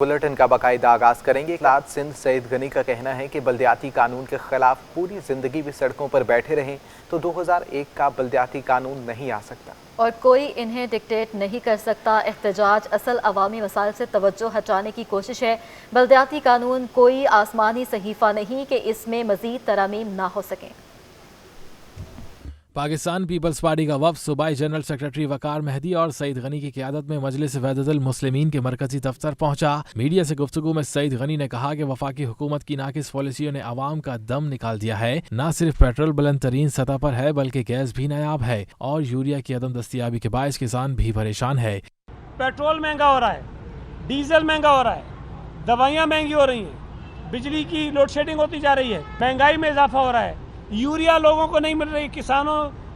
Bulletin का बाकायदा आगाज करेंगे। इकलात सिंध सईद गनी का कहना है कि बल्दियाती कानून के खिलाफ पूरी जिंदगी भी सड़कों पर बैठे रहें तो 2001 का बल्दियाती कानून नहीं आ सकता और कोई इन्हें डिक्टेट नहीं कर सकता। एहतजाज असल अवामी मसाइल से तवज्जो हटाने की कोशिश है। बल्दियाती कानून कोई आसमानी सहीफा नहीं कि इसमें मजीद तरामीम ना हो सकें। पाकिस्तान पीपल्स पार्टी का वफ्द सूबाई जनरल सेक्रेटरी वकार मेहदी और सईद गनी की क़यादत में मजलिस वहदतुल मुस्लिमीन के मरकजी दफ्तर पहुंचा। मीडिया से गुफ्तगू में सईद गनी ने कहा कि वफाकी हुकूमत की नाकिस पॉलिसियों ने आवाम का दम निकाल दिया है। न सिर्फ पेट्रोल बुलंद तरीन सतह पर है बल्कि गैस भी नायाब है और यूरिया की अदम दस्तियाबी के बायस किसान भी परेशान है। पेट्रोल महंगा हो रहा है, डीजल महंगा हो रहा है, दवाइयाँ महंगी हो रही हैं, बिजली की लोड शेडिंग होती जा रही है, महंगाई में इजाफा हो रहा है, यूरिया लोगों को नहीं मिल रही,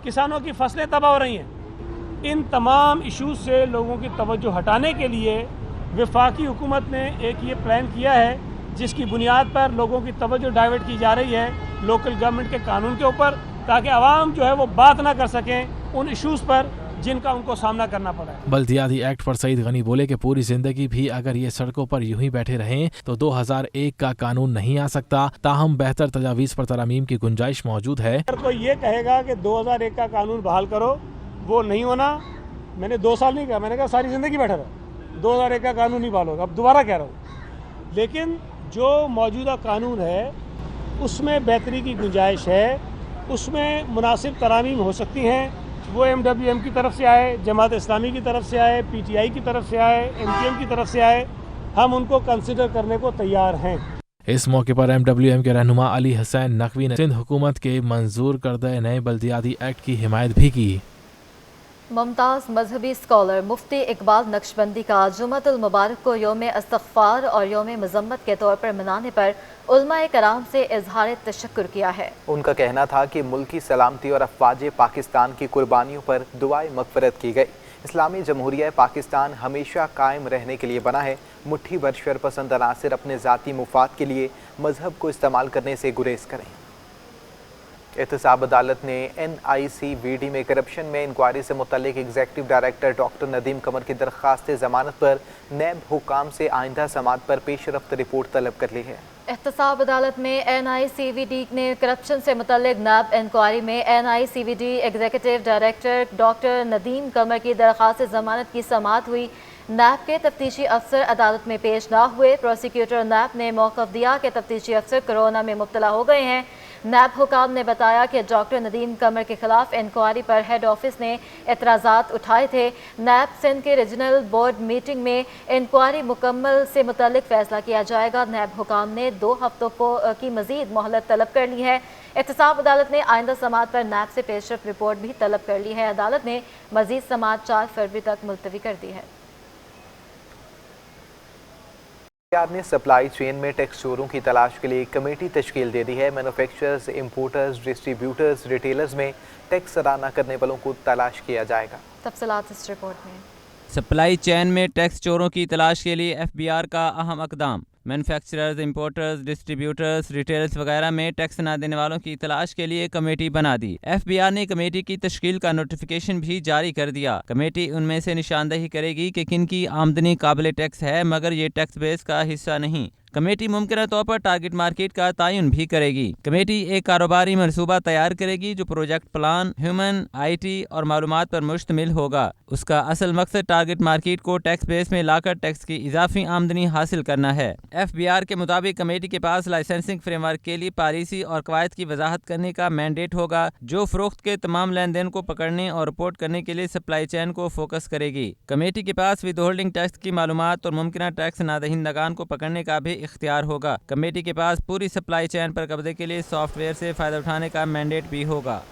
किसानों की फसलें तबाह हो रही हैं। इन तमाम इश्यूज से लोगों की तवज्जो हटाने के लिए वफाकी हुकूमत ने एक ये प्लान किया है जिसकी बुनियाद पर लोगों की तवज्जो डाइवर्ट की जा रही है लोकल गवर्नमेंट के कानून के ऊपर, ताकि आवाम जो है वो बात ना कर सकें उन इश्यूज पर जिनका उनको सामना करना पड़ा है। बल्दियाती एक्ट पर सईद गनी बोले कि पूरी जिंदगी भी अगर ये सड़कों पर यूं ही बैठे रहें तो 2001 का कानून नहीं आ सकता। ताहम बेहतर तजावीज़ पर तरमीम की गुंजाइश मौजूद है। अगर कोई ये कहेगा कि 2001 का कानून बहाल करो, वो नहीं होना। मैंने 2 साल नहीं कहा, मैंने कहा सारी जिंदगी बैठा रहो, 2001 का कानून नहीं बहाल होगा। अब दोबारा कह रहा हूँ, लेकिन जो मौजूदा कानून है उसमें बेहतरी की गुंजाइश है, उसमें मुनासिब तरामीम हो सकती हैं। वो MWM की तरफ से आए, जमात इस्लामी की तरफ से आए, PTI की तरफ से आए, MTM की तरफ से आए, हम उनको कंसिडर करने को तैयार हैं। इस मौके पर MWM के रहनुमा अली हसैन नकवी ने सिंध हुकूमत के मंजूर करदे नए बल्दियाती एक्ट की हिमायत भी की। मुमताज़ मजहबी स्कॉलर मुफ्ती इकबाल नक्शबंदी का जुम्मतुल मुबारक को यौम इस्तग़फ़ार और यौम मज़म्मत के तौर पर मनाने पर उलमाए कराम से इज़हार तशक्कुर किया है। उनका कहना था कि मुल्क की सलामती और अफ़वाज पाकिस्तान की कुर्बानियों पर दुआए मग़फ़िरत की गई। इस्लामी जमहूरिया पाकिस्तान हमेशा कायम रहने के लिए बना है। मुट्ठी भर शरपसंद अनासिर अपने ज़ाती मुफाद के लिए मजहब को इस्तेमाल करने से गुरेज करें। एहतसाब अदालत ने NICVD में करप्शन में इंक्वायरी से मुतल्लिक executive director doctor Nadeem Qamar की दरख्वास्त ज़मानत पर नैब हुकाम से आइंदा समाअत पर पेशरफ्त रिपोर्ट तलब कर ली है। एहतसाब अदालत में NICVD ने करप्शन से मुतल्लिक नैब इंक्वायरी में NICVD executive director doctor Nadeem Qamar की दरख्वास्त ज़मानत की समाअत हुई। नैब के तफ्तीशी अफसर अदालत में पेश ना हुए। प्रोसिक्यूटर नैब ने मौक़िफ़ दिया कि तफ्तीशी अफसर कोरोना में मुब्तला हो गए हैं। नैब हुकाम ने बताया कि डॉक्टर नदीम कमर के खिलाफ इंक्वायरी पर हेड ऑफिस ने एतराज़ात उठाए थे। नैब सिंध के रीजनल बोर्ड मीटिंग में इंक्वायरी मुकम्मल से मुतल्लिक फैसला किया जाएगा। नैब हुकाम ने 2 हफ्तों की मजीद मोहलत तलब कर ली है। एहतसाब अदालत ने आइंदा समाअत पर नैब से पेशरफ रिपोर्ट भी तलब कर ली है। अदालत ने मजीद समाअत 4 फरवरी तक मुलतवी कर दी है। ने सप्लाई चेन में टैक्स चोरों की तलाश के लिए कमेटी तश्कील दे दी है। मैन्युफैक्चरर्स, इंपोर्टर्स, डिस्ट्रीब्यूटर्स, रिटेलर्स में टैक्स अदा न करने वालों को तलाश किया जाएगा। तफसीलात इस रिपोर्ट में। सप्लाई चेन में टैक्स चोरों की तलाश के लिए FBR का अहम इक़दाम। मैन्युफैक्चरर्स, इंपोर्टर्स, डिस्ट्रीब्यूटर्स, रिटेलर्स वगैरह में टैक्स न देने वालों की तलाश के लिए कमेटी बना दी। FBR ने कमेटी की तश्कील का नोटिफिकेशन भी जारी कर दिया। कमेटी उनमें से निशानदही करेगी कि किन की आमदनी काबिल टैक्स है मगर ये टैक्स बेस का हिस्सा नहीं। कमेटी मुमकिन तौर पर टारगेट मार्केट का तयन भी करेगी। कमेटी एक कारोबारी मनसूबा तैयार करेगी जो प्रोजेक्ट प्लान, ह्यूमन, IT और मालूमात पर मुश्तमिल होगा। उसका असल मकसद टारगेट मार्केट को टैक्स बेस में लाकर टैक्स की इजाफी आमदनी हासिल करना है। FBR के मुताबिक कमेटी के पास लाइसेंसिंग फ्रेमवर्क के लिए पॉलिसी और कवायद की वजाहत करने का मैंडेट होगा जो फरोख्त के तमाम लेन देन को पकड़ने और रिपोर्ट करने के लिए सप्लाई चेन को फोकस करेगी। कमेटी के पास विद होल्डिंग टैक्स की मालूमात और मुमकिन टैक्स नादहिंदगान को पकड़ने का भी इख्तियार होगा। कमेटी के पास पूरी सप्लाई चेन पर कब्जे के लिए सॉफ्टवेयर से फ़ायदा उठाने का मैंडेट भी होगा।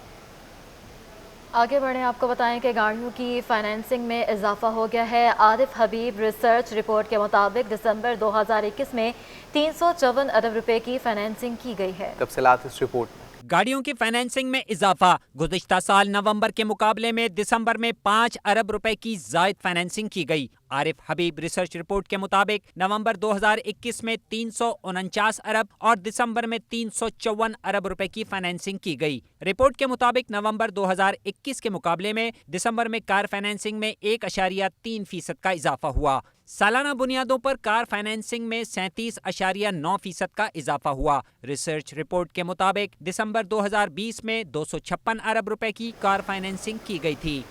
आगे बढ़ें, आपको बताएं कि गाड़ियों की फाइनेंसिंग में इजाफा हो गया है। आरिफ हबीब रिसर्च रिपोर्ट के मुताबिक दिसंबर 2021 में 354 अरब रुपए की फाइनेंसिंग की गई है। तफसीलात इस रिपोर्ट में। गाड़ियों की फाइनेंसिंग में इजाफा। गुज़िश्ता साल नवंबर के मुकाबले में दिसंबर में 5 अरब रुपए की ज़ायद फाइनेंसिंग की गई। आरिफ हबीब रिसर्च रिपोर्ट के मुताबिक नवंबर 2021 में 349 अरब और दिसंबर में 354 अरब रुपए की फाइनेंसिंग की गई। रिपोर्ट के मुताबिक नवंबर 2021 के मुकाबले में दिसंबर में कार फाइनेंसिंग में 1.3% का इजाफा हुआ। सालाना बुनियादों पर कार फाइनेंसिंग में 37.9% का इजाफा हुआ। रिसर्च रिपोर्ट के मुताबिक दिसंबर 2020 में 256 अरब रुपए की कार फाइनेंसिंग की गई थी।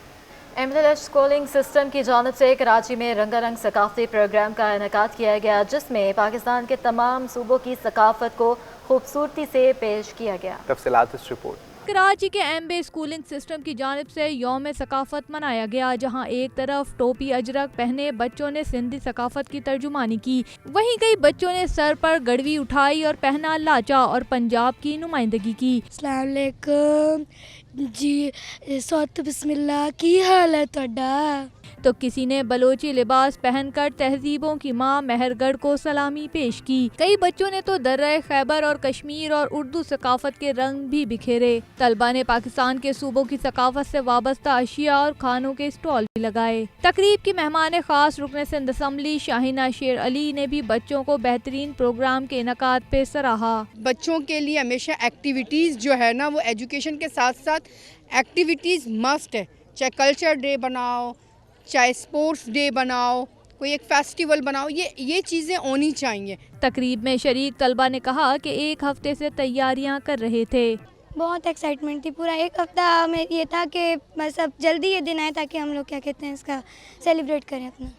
MLH स्कूलिंग सिस्टम की जानिब से कराची में रंगारंग सकाफती प्रोग्राम का इनेकाद किया गया, जिसमें पाकिस्तान के तमाम सूबों की सकाफत को खूबसूरती से पेश किया गया। तफसीलात इस रिपोर्ट। कराची के MBA स्कूलिंग सिस्टम की जानिब से यौम सकाफत मनाया गया, जहां एक तरफ टोपी अजरक पहने बच्चों ने सिंधी सकाफत की तर्जुमानी की, वहीं कई बच्चों ने सर पर गड़वी उठाई और पहना लाचा और पंजाब की नुमाइंदगी की। अस्सलाम वालेकुम जी, सौत बिस्मिल्लाह, की हाल है तुहाडा? तो किसी ने बलोची लिबास पहनकर तहजीबों की मां मेहरगढ़ को सलामी पेश की। कई बच्चों ने तो दर्रा खैबर और कश्मीर और उर्दू सकाफत के रंग भी बिखेरे। तलबा ने पाकिस्तान के सूबों की सकाफत से वाबस्ता अशिया और खानों के स्टॉल भी लगाए। तकरीब की मेहमान खास रुकने सिंध असम्बली शाहिना शेर अली ने भी बच्चों को बेहतरीन प्रोग्राम के इनकाद पे सराहा। बच्चों के लिए हमेशा एक्टिविटीज़ जो है ना, वो एजुकेशन के साथ साथ एक्टिविटीज़ मस्ट है। चाहे कल्चर डे बनाओ, चाहे स्पोर्ट्स डे बनाओ, कोई एक फेस्टिवल बनाओ, ये चीज़ें होनी चाहिए। तकरीब में शरीक तलबा ने कहा कि एक हफ्ते से तैयारियां कर रहे थे। बहुत एक्साइटमेंट थी, पूरा एक हफ्ता में ये था कि मतलब जल्दी ये दिन आए ताकि हम लोग क्या कहते हैं इसका सेलिब्रेट करें अपना।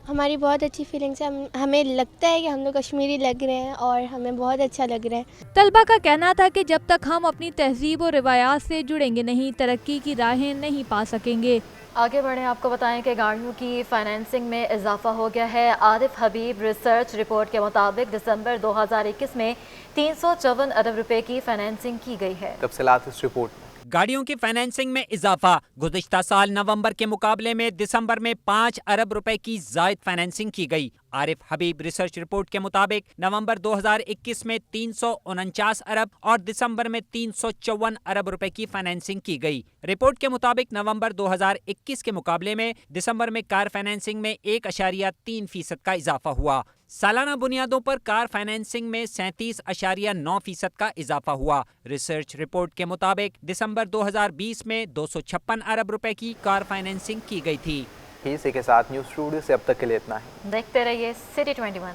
हमारी बहुत अच्छी फीलिंग्स है, हमें लगता है कि हम लोग कश्मीरी लग रहे हैं और हमें बहुत अच्छा लग रहा है। तलबा का कहना था कि जब तक हम अपनी तहजीब और रिवायात से जुड़ेंगे नहीं, तरक्की की राहें नहीं पा सकेंगे। आगे बढ़ें, आपको बताएं कि गाड़ियों की फाइनेंसिंग में इजाफा हो गया है। आरिफ हबीब रिसर्च रिपोर्ट के मुताबिक दिसंबर 2021 में 354 अरब रुपए की फाइनेंसिंग की गई है। तफसीलात इस रिपोर्ट में। गाड़ियों की फाइनेंसिंग में इजाफा। गुज़िश्ता साल नवंबर के मुकाबले में दिसंबर में 5 अरब रुपए की जायद फाइनेंसिंग की गई। आरिफ हबीब रिसर्च रिपोर्ट के मुताबिक नवंबर 2021 में 349 अरब और दिसंबर में 354 अरब रुपए की फाइनेंसिंग की गई। रिपोर्ट के मुताबिक नवंबर 2021 के मुकाबले में दिसंबर में कार फाइनेंसिंग में 1.3% का इजाफा हुआ। सालाना बुनियादों पर कार फाइनेंसिंग में 37.9% का इजाफा हुआ। रिसर्च रिपोर्ट के मुताबिक दिसंबर 2020 में 256 अरब रुपए की कार फाइनेंसिंग की गई थी। इसी के साथ न्यूज़ स्टूडियो से अब तक के लिए इतना है। देखते रहिए सिटी 21।